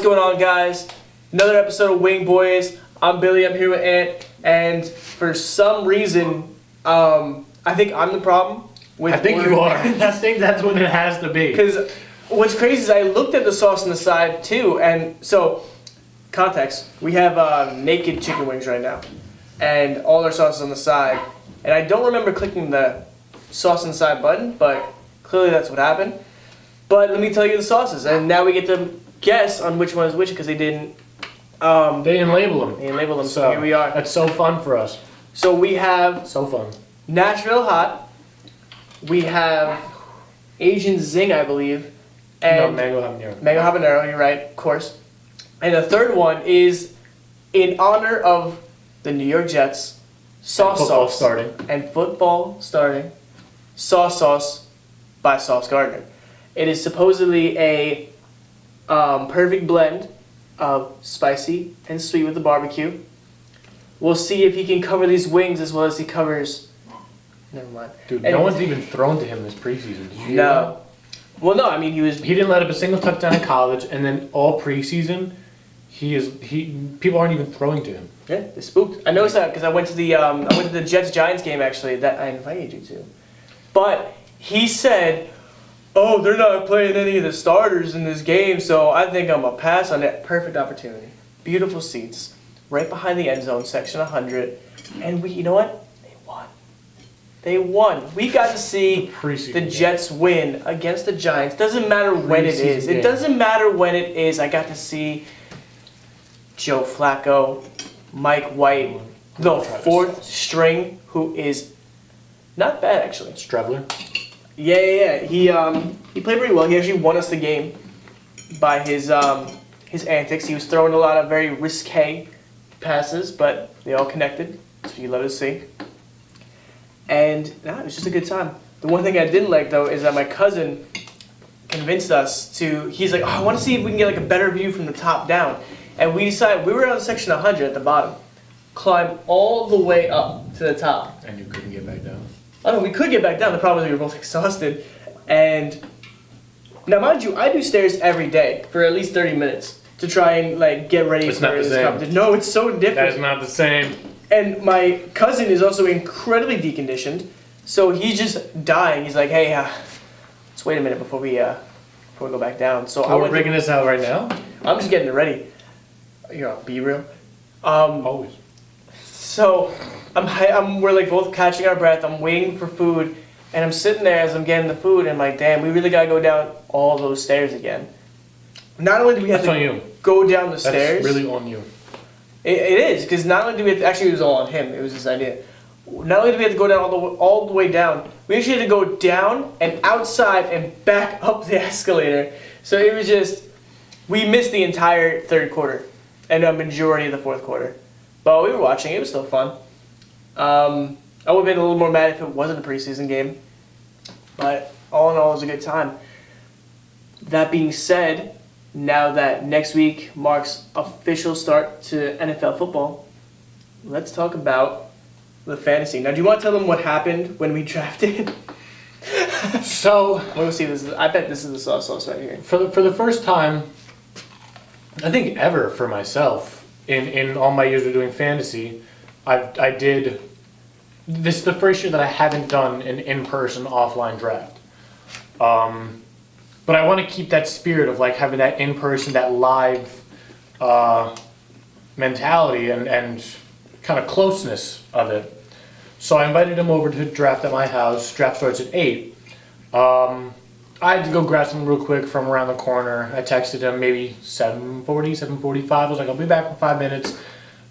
going on, guys? Another episode of Wing Boys. I'm Billy. I'm here with Ant, and for some reason, I think I'm the problem. I think you are. I think that's what it has to be. Because what's crazy is I looked at the sauce on the side too, and so context: we have naked chicken wings right now, and all our sauce is on the side. And I don't remember clicking the sauce on the side button, but clearly that's what happened. But let me tell you the sauces, and now we get to guess on which one is which because they didn't label them. They didn't label them, so here we are. That's so fun for us. So we have so fun. Nashville Hot. We have Asian Zing, I believe. And No, Mango Habanero. Mango Habanero, you're right, of course. And the third one is in honor of the New York Jets. Sauce Football Sauce. starting. And football starting. Sauce by Sauce Gardner. It is supposedly a perfect blend of spicy and sweet with the barbecue. We'll see if he can cover these wings as well as he covers. Never mind. Dude, no one's even thrown to him this preseason. Did you hear No. Well, no. I mean, he didn't let up a single touchdown in college, and then all preseason, people aren't even throwing to him. Yeah, they spooked. I noticed that because I went to the Jets Giants game actually that I invited you to, but he said, "Oh, they're not playing any of the starters in this game, so I think I'm gonna pass on it." Perfect opportunity. Beautiful seats, right behind the end zone, section 100, and you know what? They won. They won. We got to see the Jets win against the Giants. Doesn't matter when it is. It doesn't matter when it is. I got to see Joe Flacco, Mike White, the fourth string, who is not bad actually. Strevler. Yeah. He played pretty well. He actually won us the game by his antics. He was throwing a lot of very risque passes, but they all connected. So you love to see. And it was just a good time. The one thing I didn't like though is that my cousin convinced us to. He's like, "Oh, I want to see if we can get like a better view from the top down." And we decided we were on section 100 at the bottom, climb all the way up to the top. And you couldn't get back down. Oh no, we could get back down. The problem is we were both exhausted. And now, mind you, I do stairs every day for at least 30 minutes to try and like get ready for this competition. No, it's so different. That is not the same. And my cousin is also incredibly deconditioned, so he's just dying. He's like, "Hey, let's wait a minute before we go back down." So we're breaking this out right now. I'm just getting it ready. Be real. Always. So we're like both catching our breath. I'm waiting for food, and I'm sitting there as I'm getting the food, and I'm like, damn, we really gotta go down all those stairs again. Not only do we have to go down the stairs. That's really on you. It is, because not only do we have to, actually it was all on him, it was his idea. Not only do we have to go down all the way down, we actually had to go down and outside and back up the escalator. So it was just, we missed the entire third quarter and a majority of the fourth quarter. But we were watching, it was still fun. I would have been a little more mad if it wasn't a preseason game. But all in all, it was a good time. That being said, now that next week marks official start to NFL football, let's talk about the fantasy. Now, do you want to tell them what happened when we drafted? So, we'll see. I bet this is the sauce right here. For the first time, I think ever for myself, in all my years of doing fantasy, I did. This is the first year that I haven't done an in-person offline draft. But I want to keep that spirit of like having that in-person, that live mentality and kind of closeness of it. So I invited him over to draft at my house. Draft starts at 8. I had to go grab some real quick from around the corner. I texted him maybe 7:40, 7:45. I was like, I'll be back in 5 minutes.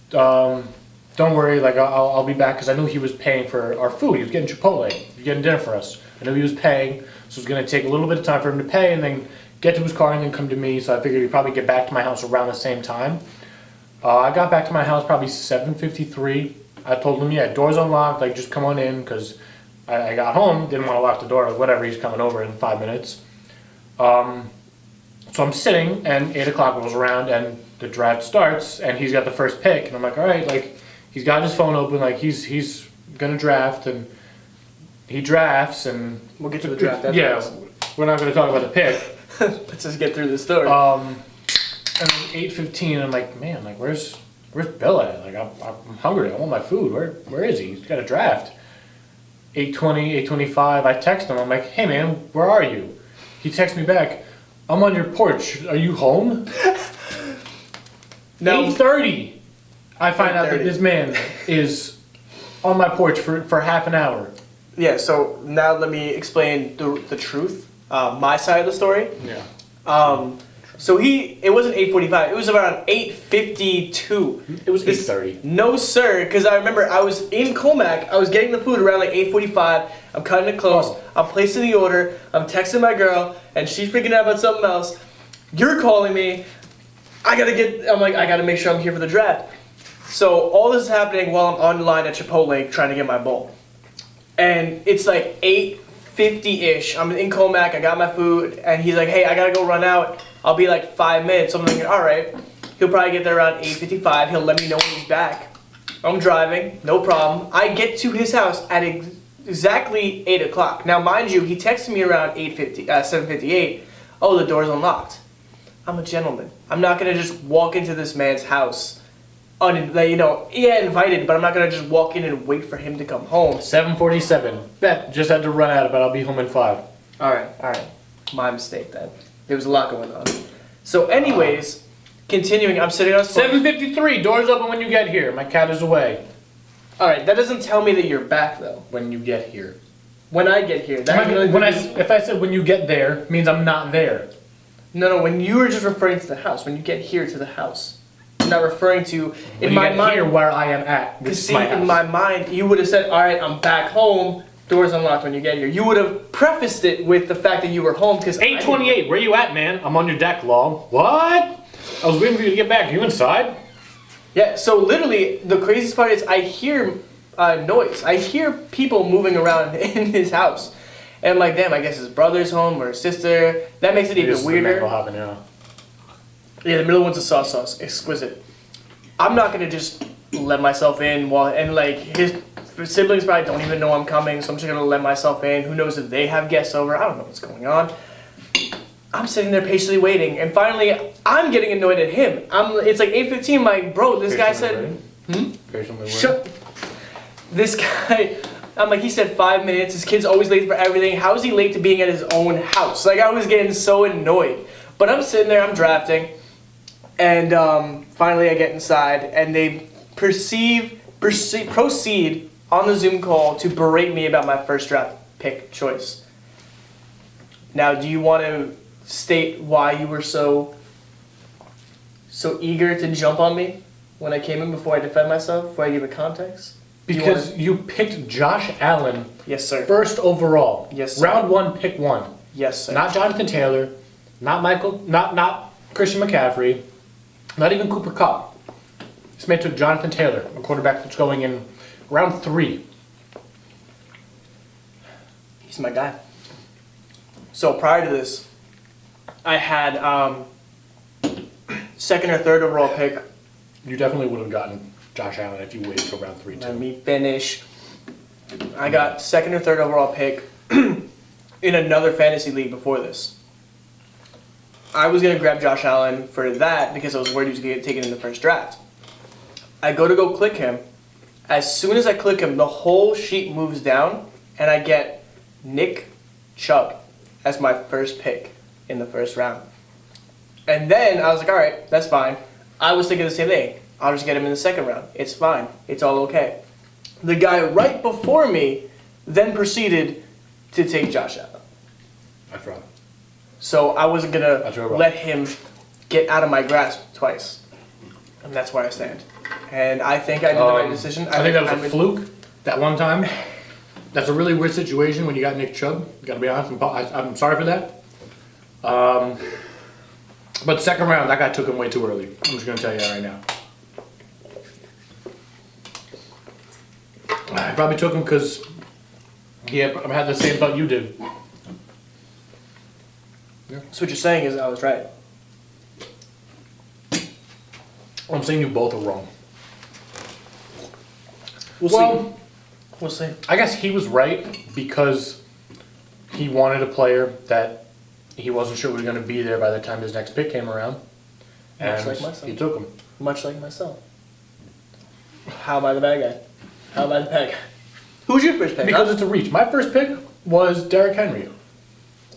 Don't worry, like I'll be back, because I knew he was paying for our food. He was getting Chipotle. He was getting dinner for us. I knew he was paying. So it was going to take a little bit of time for him to pay and then get to his car and then come to me. So I figured he'd probably get back to my house around the same time. I got back to my house probably 7:53. I told him, yeah, door's unlocked, like just come on in, because I got home, didn't want to lock the door, like whatever, he's coming over in 5 minutes. So I'm sitting and 8 o'clock rolls around and the draft starts and he's got the first pick. And I'm like, all right, like he's got his phone open, like he's going to draft, and he drafts, and we'll get to the draft. Yeah, we're not going to talk about the pick. Let's just get through the story. And then 8:15, I'm like, man, like where's Bill at? Like I'm hungry. I want my food. Where is he? He's got a draft. 8:20, 8:25. I text him. I'm like, hey man, where are you? He texts me back. I'm on your porch. Are you home? No. 8:30. I find out that 8:30. this man is on my porch for half an hour. Yeah, so now let me explain the truth, my side of the story. Yeah. So it wasn't 8:45, it was around 8:52. It was 8:30. No, sir, because I remember I was in Comac, I was getting the food around like 8:45, I'm cutting it close, Oh. I'm placing the order, I'm texting my girl, and she's freaking out about something else. You're calling me, I gotta make sure I'm here for the draft. So all this is happening while I'm on the line at Chipotle trying to get my bowl. And it's like 8:50-ish. I'm in Comac, I got my food, and he's like, hey, I gotta go run out. I'll be like 5 minutes. So I'm thinking, alright. He'll probably get there around 8:55. He'll let me know when he's back. I'm driving, no problem. I get to his house at exactly 8 o'clock. Now, mind you, he texted me around 7:58. Oh, the door's unlocked. I'm a gentleman. I'm not gonna just walk into this man's house invited, but I'm not gonna just walk in and wait for him to come home. 7:47. Bet just had to run out, but I'll be home in 5. Alright. My mistake then. There was a lot going on. So anyways, continuing, I'm sitting on 7:53. Doors open when you get here. My cat is away. Alright, that doesn't tell me that you're back though. When you get here. When I get here. If I said when you get there, means I'm not there. No, when you were just referring to the house, when you get here to the house. I'm not referring to, When in you my get mind, here where I am at. because This is see, my house. in my mind, you would have said, alright, I'm back home, doors unlocked when you get here. You would have prefaced it with the fact that you were home, because 8:28. Where you at, man? I'm on your deck, Long. What? I was waiting for you to get back. You inside? Yeah, so literally, the craziest part is I hear noise. I hear people moving around in his house. And I'm like, damn, I guess his brother's home or his sister. That makes it even weirder. Yeah, the middle one's a sauce, exquisite. I'm not gonna just let myself in his siblings probably don't even know I'm coming, so I'm just gonna let myself in. Who knows if they have guests over? I don't know what's going on. I'm sitting there patiently waiting, and finally, I'm getting annoyed at him. It's like 8:15. Like, bro, this guy said, Patiently shut. This guy, I'm like, he said 5 minutes. His kid's always late for everything. How is he late to being at his own house? Like, I was getting so annoyed. But I'm sitting there, I'm drafting. And finally I get inside, and they proceed on the Zoom call to berate me about my first draft pick choice. Now, do you want to state why you were so eager to jump on me when I came in before I defend myself, before I give it context? Because you picked Josh Allen Yes, sir. first overall. Yes, sir. Round 1, pick 1. Yes, sir. Not Jonathan Taylor, not Christian McCaffrey, not even Cooper Kupp. This man took Jonathan Taylor, a quarterback that's going in round 3. He's my guy. So prior to this, I had second or third overall pick. You definitely would have gotten Josh Allen if you waited till round 3 Let too. me finish. I got second or third overall pick in another fantasy league before this. I was going to grab Josh Allen for that because I was worried he was going to get taken in the first draft. I go click him. As soon as I click him, the whole sheet moves down, and I get Nick Chubb as my first pick in the first round. And then I was like, all right, that's fine. I was thinking the same thing. I'll just get him in the second round. It's fine. It's all okay. The guy right before me then proceeded to take Josh Allen. That's right. So I wasn't going That's real to rough. let him get out of my grasp twice. And that's where I stand. And I think I did the right decision. I think that was a fluke that one time. That's a really weird situation when you got Nick Chubb. Gotta be honest, I'm sorry for that. But second round, that guy took him way too early. I'm just gonna tell you that right now. I probably took him because he had the same thought you did. So what you're saying is I was right. I'm saying you both are wrong. We'll see. We'll see. I guess he was right because he wanted a player that he wasn't sure was going to be there by the time his next pick came around. And Much like myself. he took him. Much like myself. How am I the bad guy? How am I the bad guy? Who's your first pick? Because it's a reach. My first pick was Derrick Henry.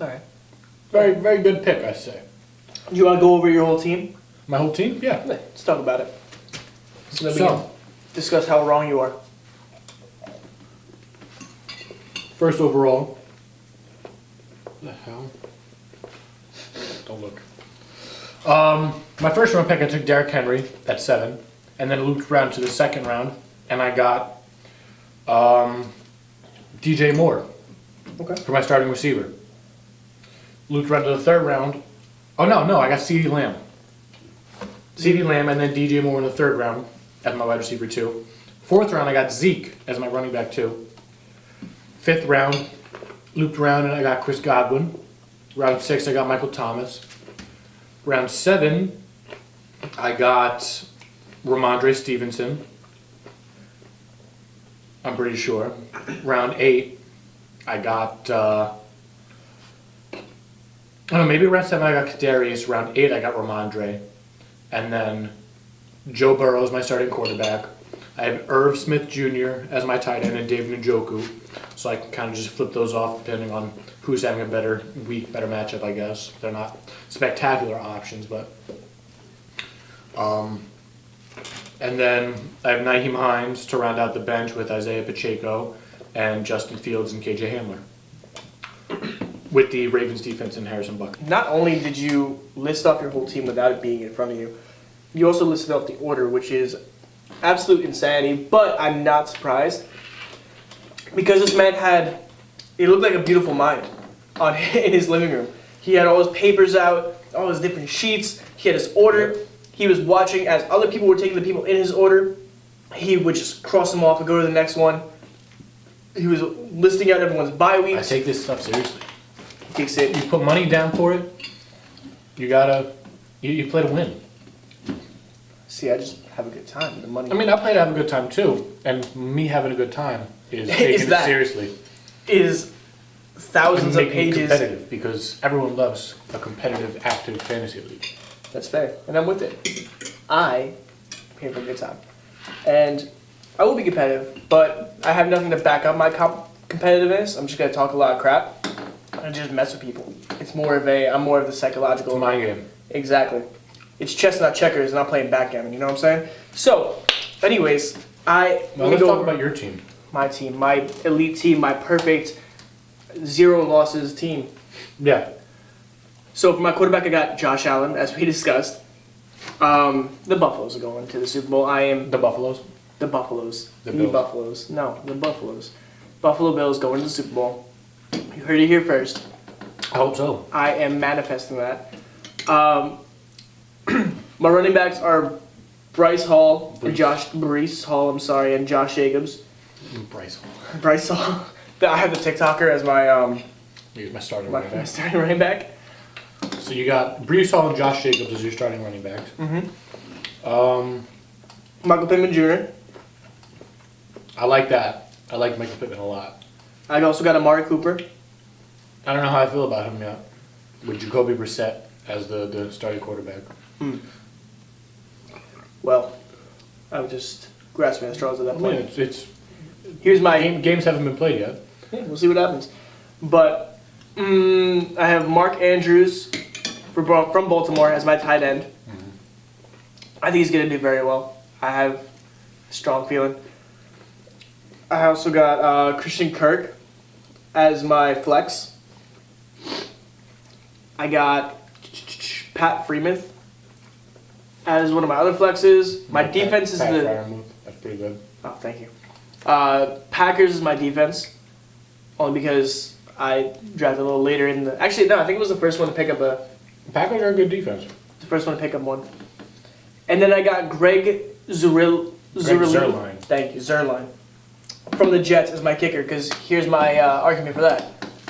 Alright. Very, very good pick, I say. Do you want to go over your whole team? My whole team? Yeah. Let's talk about it. So then we So, can discuss how wrong you are. first overall. What the hell? Don't look. My first round pick, I took Derrick Henry at 7, and then looped around to the second round, and I got DJ Moore Okay. for my starting receiver. Looped around to the third round. Oh no, I got CeeDee Lamb. CeeDee Lamb and then DJ Moore in the third round as my wide receiver 2. Fourth round, I got Zeke as my running back 2. Fifth round, looped around and I got Chris Godwin. Round 6, I got Michael Thomas. Round 7, I got Ramondre Stevenson. I'm pretty sure. Round 8, I got, I don't know, maybe round 7 I got Kadarius. Round 8, I got Ramondre. And then Joe Burrow is my starting quarterback. I have Irv Smith Jr. as my tight end and David Njoku. So I can kind of just flip those off depending on who's having a better week, better matchup, I guess. They're not spectacular options, but... and then I have Nyheim Hines to round out the bench with Isaiah Pacheco and Justin Fields and KJ Hamler. With the Ravens defense and Harrison Butker. Not only did you list off your whole team without it being in front of you, you also listed off the order, which is absolute insanity, but I'm not surprised. Because this man had, it looked like a beautiful mind in his living room. He had all his papers out, all his different sheets, he had his order. He was watching as other people were taking the people in his order. He would just cross them off and go to the next one. He was listing out everyone's bye I weeks. take this stuff seriously. Takes it. You put money down for it, you gotta, you play to win. See, I just have a good time with the money. I mean, I play to have a good time too, and me having a good time is Is taking it that- seriously. Is thousands And of making it pages. competitive, because everyone loves a competitive, active fantasy league. That's fair, and I'm with it. I came for a good time, and I will be competitive, but I have nothing to back up my competitiveness. I'm just gonna talk a lot of crap and just mess with people. It's more of I'm more of the psychological. It's my game. Exactly. It's chess, not checkers, and I'm playing backgammon. You know what I'm saying? So, anyways, Well, let's talk about your team. my team, my elite team, my perfect 0 losses team. Yeah. So for my quarterback, I got Josh Allen, as we discussed. The Buffaloes are going to the Super Bowl. I am The Buffaloes. the Buffaloes. The The Bills. Buffaloes. No, the Buffaloes. Buffalo Bills going to the Super Bowl. You heard it here first. I hope so. I am manifesting that. My running backs are Bryce Hall and Breece Hall. I'm sorry, and Josh Jacobs. Bryce Hall. Bryce Hall. I have the TikToker as my He's my starting my running back. starting running back. So you got Breece Hall and Josh Jacobs as your starting running backs. Michael Pittman Jr. I like that. I like Michael Pittman a lot. I also got Amari Cooper. I don't know how I feel about him yet. With Jacoby Brissett as the starting quarterback. Well, I was just grasping at straws at that I mean, point. it's Here's my games haven't been played yet. Yeah, we'll see what happens. But I have Mark Andrews from Baltimore as my tight end. I think he's going to do very well. I have a strong feeling. I also got Christian Kirk as my flex. I got Pat Freeman as one of my other flexes. My defense is Pat the... Freiermuth. That's pretty good. Oh, thank you. Packers is my defense, only because I drafted a little later in the. Actually, no, I think it was the first one to pick up Packers are a good defense. the first one to pick up one. And then I got Greg Zuerlein. Thank you, Zuerlein, from the Jets as my kicker. Because here's my argument for that.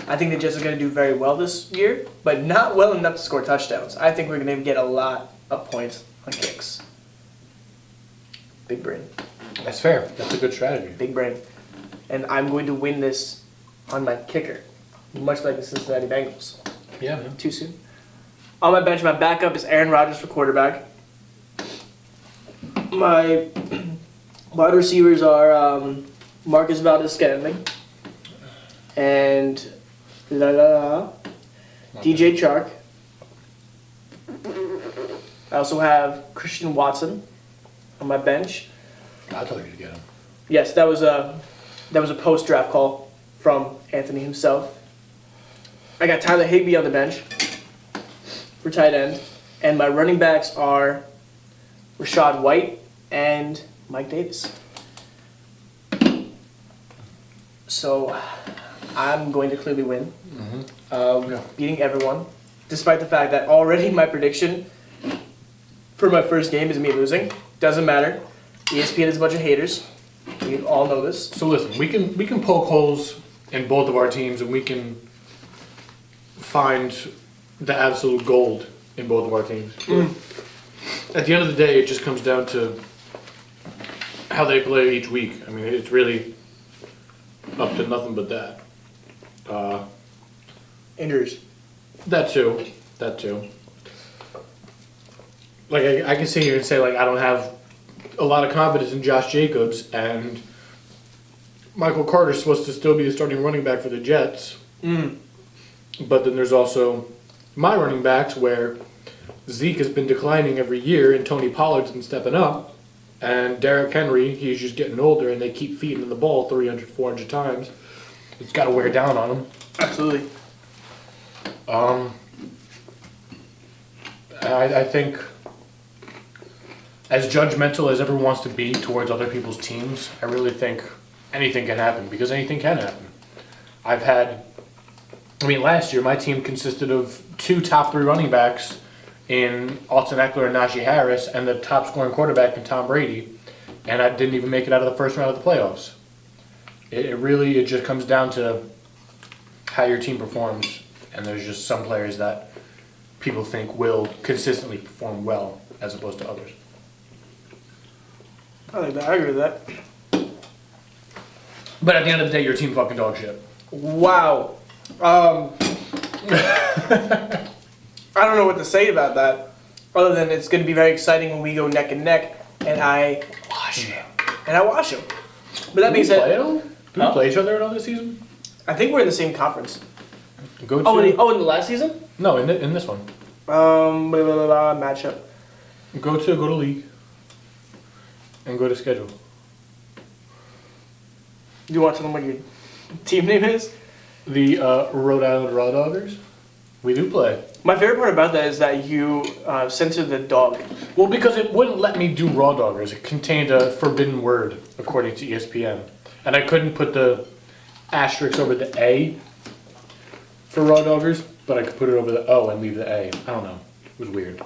I think the Jets are going to do very well this year, but not well enough to score touchdowns. I think we're going to get a lot of points on kicks. Big brain. That's fair. That's a good strategy. Big brain. And I'm going to win this on my kicker, much like the Cincinnati Bengals. Yeah, man. Too soon. On my bench, my backup is Aaron Rodgers for quarterback. My wide receivers are Marcus Valdez-Scantling and DJ Chark. I also have Christian Watson on my bench. I told you to get him. Yes, that was a post-draft call from Anthony himself. I got Tyler Higbee on the bench for tight end, and my running backs are Rashad White and Mike Davis. So I'm going to clearly win, beating everyone, despite the fact that already my prediction for my first game is me losing. Doesn't matter. ESPN is a bunch of haters. We all know this. So listen, we can poke holes in both of our teams, and we can find the absolute gold in both of our teams. At the end of the day, it just comes down to how they play each week. I mean, it's really up to nothing but that. Injuries. That too. Like, I can sit here and say, like, I don't have a lot of confidence in Josh Jacobs, and Michael Carter's supposed to still be the starting running back for the Jets. But then there's also my running backs, where Zeke has been declining every year, and Tony Pollard's been stepping up, and Derrick Henry, he's just getting older, and they keep feeding him the ball 300, 400 times. It's got to wear down on him. Absolutely. I think, as judgmental as everyone wants to be towards other people's teams, I really think anything can happen, because anything can happen. Last year my team consisted of 2 top 3 running backs in Austin Eckler and Najee Harris, and the top scoring quarterback in Tom Brady, and I didn't even make it out of the first round of the playoffs. It just comes down to how your team performs, and there's just some players that people think will consistently perform well as opposed to others. I like that. I agree with that. But at the end of the day, your team fucking dog shit. Wow. I don't know what to say about that, other than it's going to be very exciting when we go neck and neck, and I wash him. But that being said, Do we play each other at all this season? I think we're in the same conference. Go to, in the last season? No, in this one. Matchup. Go to league. And go to schedule. Do you want to tell them what your team name is? The Rhode Island Raw Doggers. We do play. My favorite part about that is that you censored the dog. Well, because it wouldn't let me do Raw Doggers. It contained a forbidden word, according to ESPN. And I couldn't put the asterisk over the A for Raw Doggers, but I could put it over the O and leave the A. I don't know. It was weird.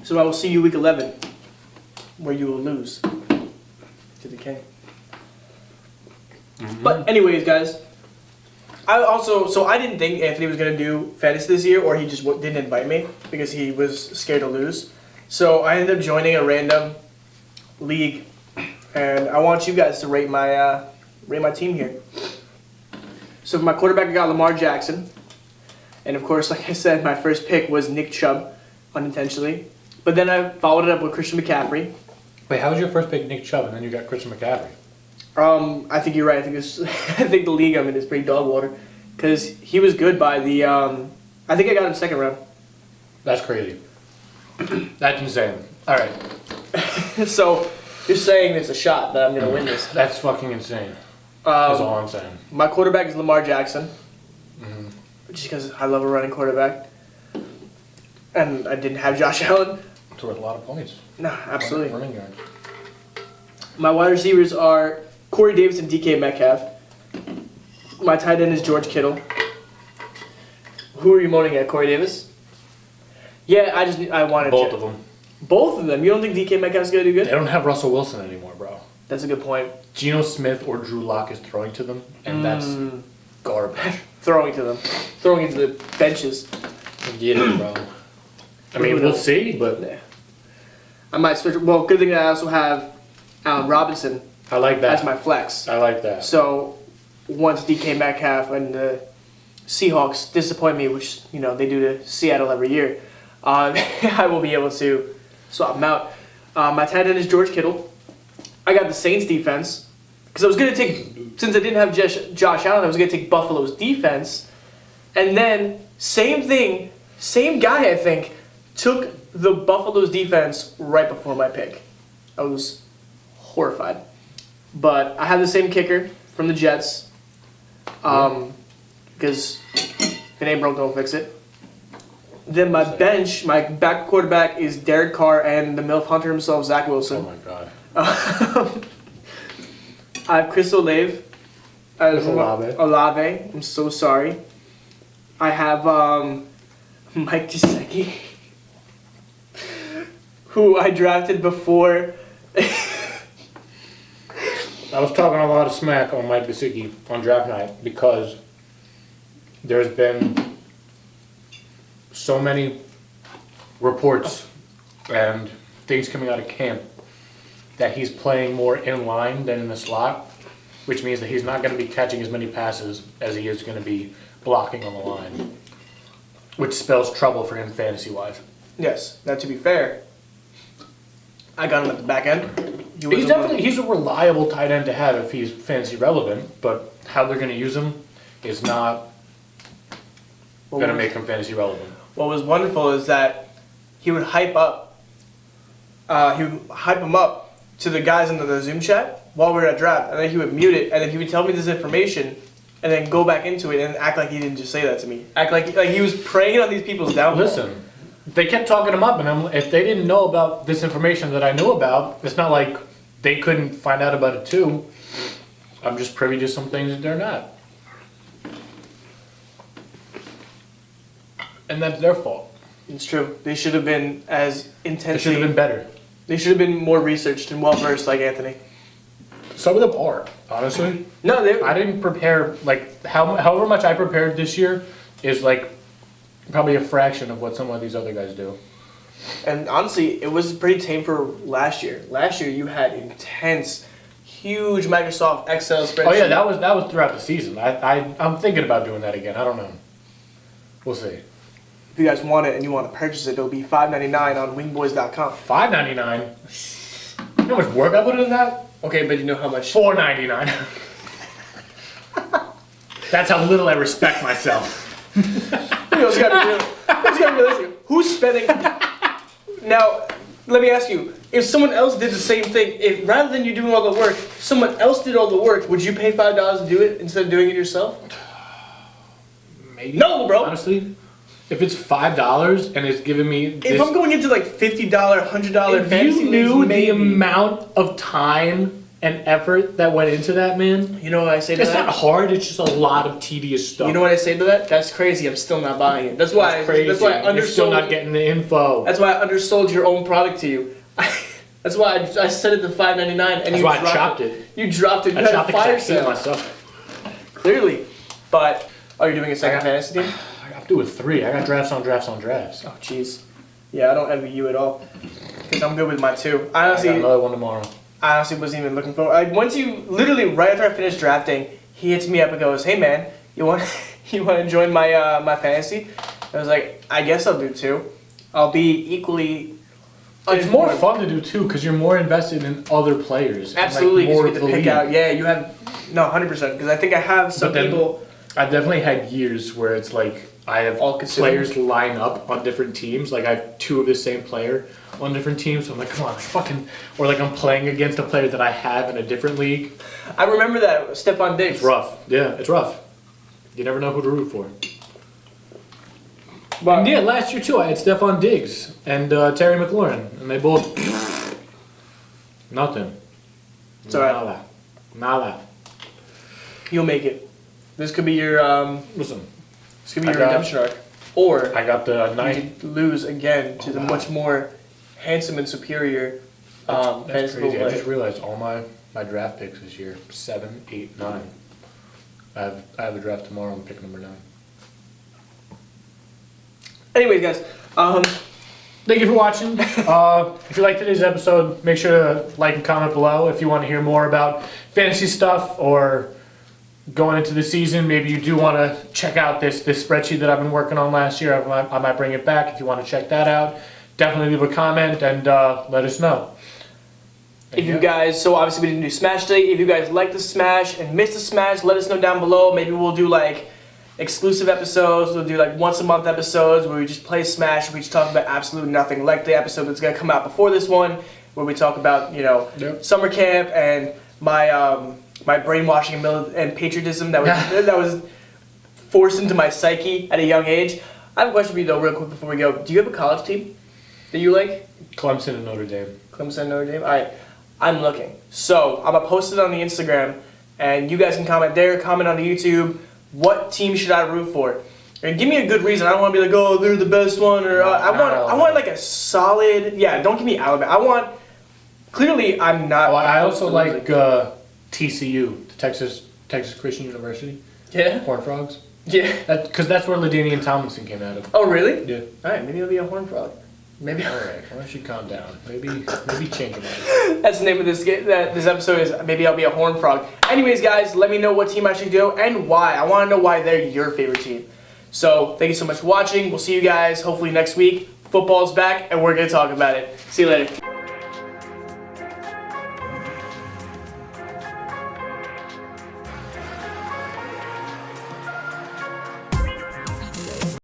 So I will see you week 11, where you will lose to the King. But anyways, guys, I didn't think Anthony was gonna do fantasy this year, or he just didn't invite me because he was scared to lose. So I ended up joining a random league, and I want you guys to rate my team here. So for my quarterback, I got Lamar Jackson, and of course, like I said, my first pick was Nick Chubb, unintentionally. But then I followed it up with Christian McCaffrey. Wait, how was your first pick Nick Chubb, and then you got Christian McCaffrey? I think you're right. I think the league I'm in is pretty dog water, because he was good by the. I think I got him second round. That's crazy. That's insane. All right. So you're saying there's a shot that I'm gonna win this? That's fucking insane. That's all I'm saying. My quarterback is Lamar Jackson, just because I love a running quarterback, and I didn't have Josh Allen. It's worth a lot of points. No, absolutely. Running yard. My wide receivers are Corey Davis and DK Metcalf. My tight end is George Kittle. Who are you moaning at, Corey Davis? Yeah, I wanted both of them. Both of them? You don't think DK Metcalf's going to do good? They don't have Russell Wilson anymore, bro. That's a good point. Geno Smith or Drew Lock is throwing to them, and that's garbage. Throwing to them. Throwing into the benches. Yeah, bro. I mean, we'll see, but... Yeah. I might switch. Well, good thing that I also have Allen Robinson. I like that. As my flex. I like that. So, once DK Metcalf and the Seahawks disappoint me, which, they do to Seattle every year, I will be able to so I'm out. My tight end is George Kittle. I got the Saints defense because I was gonna take, since I didn't have Josh Allen, I was gonna take Buffalo's defense, and then same thing, same guy I think took the Buffalo's defense right before my pick. I was horrified, but I had the same kicker from the Jets, because if it ain't broke, don't fix it. Then my bench, my back quarterback is Derek Carr and the MILF hunter himself, Zach Oh Wilson. my god. I have Chris Olave as Olave. Olave. I'm so sorry. I have Mike Gesicki, who I drafted before. I was talking a lot of smack on Mike Gesicki on draft night because there's been so many reports and things coming out of camp that he's playing more in line than in the slot, which means that he's not going to be catching as many passes as he is going to be blocking on the line, which spells trouble for him fantasy-wise. Yes. Now to be fair, I got him at the back end. He's a reliable tight end to have if he's fantasy relevant, but how they're going to use him is not going to make him fantasy relevant. What was wonderful is that he would hype him up to the guys in the Zoom chat while we were at draft, and then he would mute it, and then he would tell me this information, and then go back into it and act like he didn't just say that to me. Act like he was preying on these people's downfall. Listen, they kept talking him up, and if they didn't know about this information that I knew about, it's not like they couldn't find out about it too. I'm just privy to some things that they're not. And that's their fault. It's true. They should have been as intensely. They should have been better. They should have been more researched and well versed, like Anthony. Some of them are, honestly. No, I didn't prepare, like, however much I prepared this year is, like, probably a fraction of what some of these other guys do. And honestly, it was pretty tame for last year. Last year, you had intense, huge Microsoft Excel spreadsheet. Oh yeah, that was throughout the season. I'm thinking about doing that again. I don't know. We'll see. If you guys want it and you want to purchase it, it'll be $5.99 on wingboys.com. $5.99. You know how much work I put into that? Okay, but you know how much? $4.99. That's how little I respect myself. You also gotta be realistic. Who's spending? Now, let me ask you: if someone else did the same thing, if rather than you doing all the work, someone else did all the work, would you pay $5 to do it instead of doing it yourself? Maybe. No, bro. Honestly, if it's $5 and it's giving me this, if I'm going into like $50, $100 if fantasy you knew leagues, the maybe. amount of time and effort that went into that, man, You know what I say to it's that? not hard. It's just a lot of tedious stuff. You know what I say to that? That's crazy. I'm still not buying it. That's why. Crazy. That's why I undersold. You're still not getting the info. That's why I undersold your own product to you. That's why I set it to $5.99 and That's you why I dropped chopped it. You dropped it. You I had chopped a it 'cause I fire hate sale. myself. Clearly, but are you doing a second fantasy team? I'm doing 3. I got drafts on drafts on drafts. Oh jeez. Yeah, I don't envy you at all. Because I'm good with my 2. I Honestly, got another one tomorrow. I honestly wasn't even looking for. Once you literally right after I finished drafting, he hits me up and goes, "Hey man, you want to join my my fantasy?" I was like, "I guess I'll do 2. I'll be equally." It's more fun to do too because you're more invested in other players. and, Absolutely, like, more because of you the get to pick league. out. Yeah, you have 100%. Because I think I have some But then- people. I definitely had years where it's like I have All consumed. players line up on different teams. Like I have 2 of the same player on different teams. So I'm like, come on, or like I'm playing against a player that I have in a different league. I remember that Stephon Diggs. It's rough. Yeah, it's rough. You never know who to root for. But And yeah, last year too, I had Stephon Diggs and Terry McLaurin, and they both nothing. It's alright. Nada. you'll make it. This could be your Listen, this could be I your got- redemption arc, or I got the you night. could lose again to the wow. much more handsome and superior That's fantasy crazy. I player. just realized all my draft picks this year 7, 8, 9. I have a draft tomorrow on pick number 9. Anyways, guys, Thank you for watching. If you liked today's episode, make sure to like and comment below. If you want to hear more about fantasy stuff or going into the season, maybe you do want to check out this spreadsheet that I've been working on last year. I might bring it back if you want to check that out. definitely leave a comment and let us know. If you guys, so obviously we didn't do Smash today. If you guys like the Smash and missed the Smash, let us know down below. Maybe we'll do like exclusive episodes. We'll do like once a month episodes where we just play Smash. We just talk about absolute nothing, like the episode that's gonna come out before this one, where we talk about summer camp and my my brainwashing and patriotism that was that was forced into my psyche at a young age. I have a question for you though, real quick before we go. Do you have a college team that you like? Clemson and Notre Dame. Clemson and Notre Dame. All right. I'm looking. So I'm gonna post it on the Instagram, and you guys can comment there, comment on the YouTube. What team should I root for? And give me a good reason. I don't want to be like, oh, they're the best one, or I want like a solid. Yeah, don't give me Alabama. I want. Clearly, I'm not. Oh, I also like TCU, the Texas Christian University. Yeah. Horned Frogs. Yeah. Because that's where LaDainian Tomlinson came out of. Oh, really? Yeah. All right, maybe I'll be a Horned Frog. Maybe. All right. Why don't you calm down? Maybe change your mind. That's the name of this episode is maybe I'll be a Horned Frog. Anyways, guys, let me know what team I should go and why. I want to know why they're your favorite team. So thank you so much for watching. We'll see you guys hopefully next week. Football's back, and we're gonna talk about it. See you later.